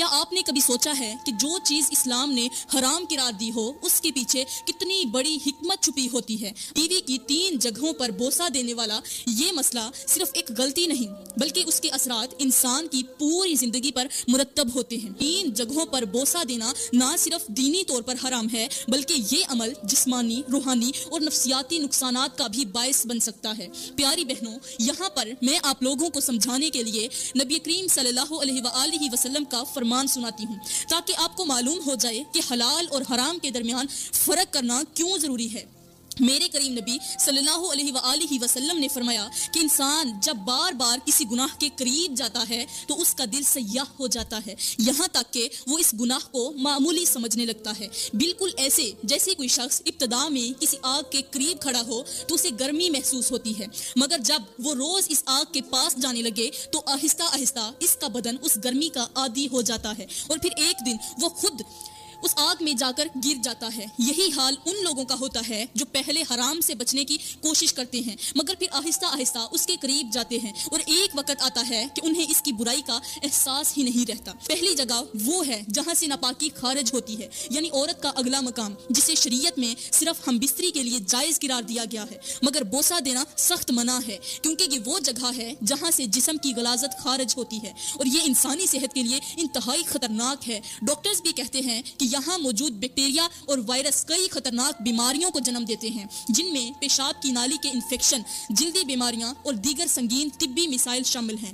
کیا آپ نے کبھی سوچا ہے کہ جو چیز اسلام نے حرام قرار دی ہو اس کے پیچھے کتنی بڑی حکمت چھپی ہوتی ہے؟ بیوی کی 3 جگہوں پر بوسہ دینے والا یہ مسئلہ صرف ایک غلطی نہیں بلکہ اس کے اثرات انسان کی پوری زندگی پر مرتب ہوتے ہیں۔ 3 جگہوں پر بوسہ دینا نہ صرف دینی طور پر حرام ہے بلکہ یہ عمل جسمانی، روحانی اور نفسیاتی نقصانات کا بھی باعث بن سکتا ہے۔ پیاری بہنوں، یہاں پر میں آپ لوگوں کو سمجھانے کے لیے نبی کریم صلی اللہ علیہ وآلہ وسلم کا فرمان سناتی ہوں تاکہ آپ کو معلوم ہو جائے کہ حلال اور حرام کے درمیان فرق کرنا کیوں ضروری ہے۔ میرے کریم نبی صلی اللہ علیہ وآلہ وسلم نے فرمایا کہ انسان جب بار بار کسی گناہ کے قریب جاتا ہے تو اس کا دل سیاہ ہو جاتا ہے، یہاں تک کہ وہ اس گناہ کو معمولی سمجھنے لگتا ہے، بالکل ایسے جیسے کوئی شخص ابتدا میں کسی آگ کے قریب کھڑا ہو تو اسے گرمی محسوس ہوتی ہے، مگر جب وہ روز اس آگ کے پاس جانے لگے تو آہستہ آہستہ اس کا بدن اس گرمی کا عادی ہو جاتا ہے اور پھر ایک دن وہ خود اس آگ میں جا کر گر جاتا ہے۔ یہی حال ان لوگوں کا ہوتا ہے جو پہلے حرام سے بچنے کی کوشش کرتے ہیں مگر پھر آہستہ آہستہ اس کے قریب جاتے ہیں اور ایک وقت آتا ہے کہ انہیں اس کی برائی کا احساس ہی نہیں رہتا۔ پہلی جگہ وہ ہے جہاں سے ناپاکی خارج ہوتی ہے، یعنی عورت کا اگلا مقام، جسے شریعت میں صرف ہم بستری کے لیے جائز قرار دیا گیا ہے مگر بوسہ دینا سخت منع ہے، کیونکہ یہ وہ جگہ ہے جہاں سے جسم کی غلاظت خارج ہوتی ہے اور یہ انسانی صحت کے لیے انتہائی خطرناک ہے۔ ڈاکٹرز بھی کہتے ہیں کہ یہاں موجود بیکٹیریا اور وائرس کئی خطرناک بیماریوں کو جنم دیتے ہیں، جن میں پیشاب کی نالی کے انفیکشن، جلدی بیماریاں اور دیگر سنگین طبی مسائل شامل ہیں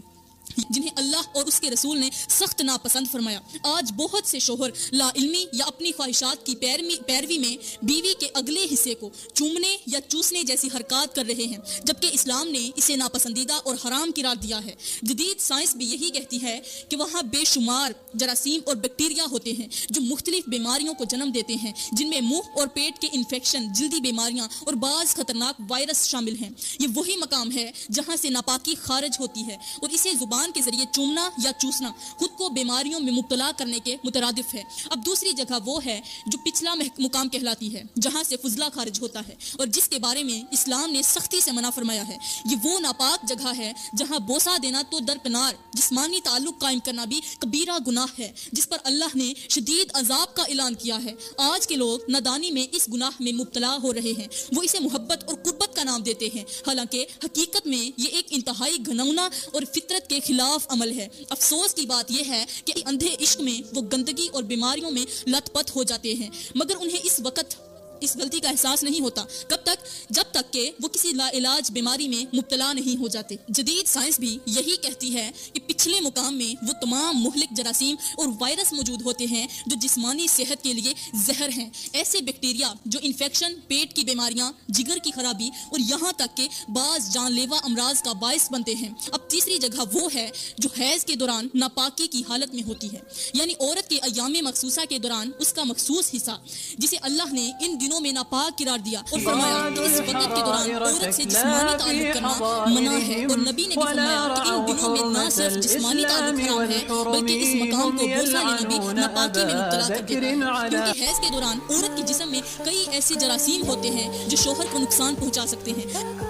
جنہیں اللہ اور اس کے رسول نے سخت ناپسند فرمایا۔ آج بہت سے شوہر لا علمی یا اپنی خواہشات کی پیروی میں بیوی کے اگلے حصے کو چومنے یا چوسنے جیسی حرکات کر رہے ہیں، جبکہ اسلام نے اسے ناپسندیدہ اور حرام قرار دیا ہے۔ جدید سائنس بھی یہی کہتی ہے کہ وہاں بے شمار جراثیم اور بیکٹیریا ہوتے ہیں جو مختلف بیماریوں کو جنم دیتے ہیں، جن میں منہ اور پیٹ کے انفیکشن، جلدی بیماریاں اور بعض خطرناک وائرس شامل ہیں۔ یہ وہی مقام ہے جہاں سے ناپاکی خارج ہوتی ہے اور اسے زبان کے ذریعے چومنا یا چوسنا خود کو بیماریوں میں مبتلا کرنے کے مترادف ہے۔ اب دوسری جگہ وہ ہے جو پچھلا مقام کہلاتی ہے، جہاں سے فضلہ خارج ہوتا ہے اور جس کے بارے میں اسلام نے سختی سے منع فرمایا ہے۔ یہ وہ ناپاک جگہ ہے جہاں بوسہ دینا تو درکنار، جسمانی تعلق قائم کرنا بھی کبیرہ گناہ ہے جس پر اللہ نے شدید عذاب کا اعلان کیا ہے۔ آج کے لوگ نادانی میں اس گناہ میں مبتلا ہو رہے ہیں، وہ اسے محبت اور قربت کا نام دیتے ہیں، حالانکہ حقیقت میں یہ ایک انتہائی گھناؤنا اور فطرت کے خلاف عمل ہے۔ افسوس کی بات یہ ہے کہ اندھے عشق میں وہ گندگی اور بیماریوں میں لت پت ہو جاتے ہیں مگر انہیں اس وقت اس غلطی کا احساس نہیں ہوتا، کب تک؟ جب تک کہ وہ کسی لا علاج بیماری میں مبتلا نہیں ہو جاتے۔ جدید سائنس بھی یہی کہتی ہے کہ پچھلے مقام میں وہ تمام مہلک جراثیم اور وائرس موجود ہوتے ہیں جو جسمانی صحت کے لیے زہر ہیں۔ ایسے بیکٹیریا جو انفیکشن، پیٹ کی بیماریاں، جگر کی خرابی اور یہاں تک کہ بعض جان لیوا امراض کا باعث بنتے ہیں۔ اب تیسری جگہ وہ ہے جو حیض کے دوران ناپاکی کی حالت میں ہوتی ہے، یعنی عورت کے ایام مخصوصہ کے دوران اس کا مخصوص حصہ جسے اللہ نے ان دنوں میں ناپاک قرار دیا اور فرمایا کہ اس وقت کے دوران عورت سے جسمانی تعلق کرنا منع ہے، اور نبی نے بھی فرمایا کہ ان دنوں میں نہ صرف جسمانی تعلق حرام ہے بلکہ اس مقام کو بوسہ لینا بھی ناپاکی میں مبتلا کر دیتا ہے، کیونکہ حیض کے دوران عورت کے جسم میں کئی ایسے جراثیم ہوتے ہیں جو شوہر کو نقصان پہنچا سکتے ہیں۔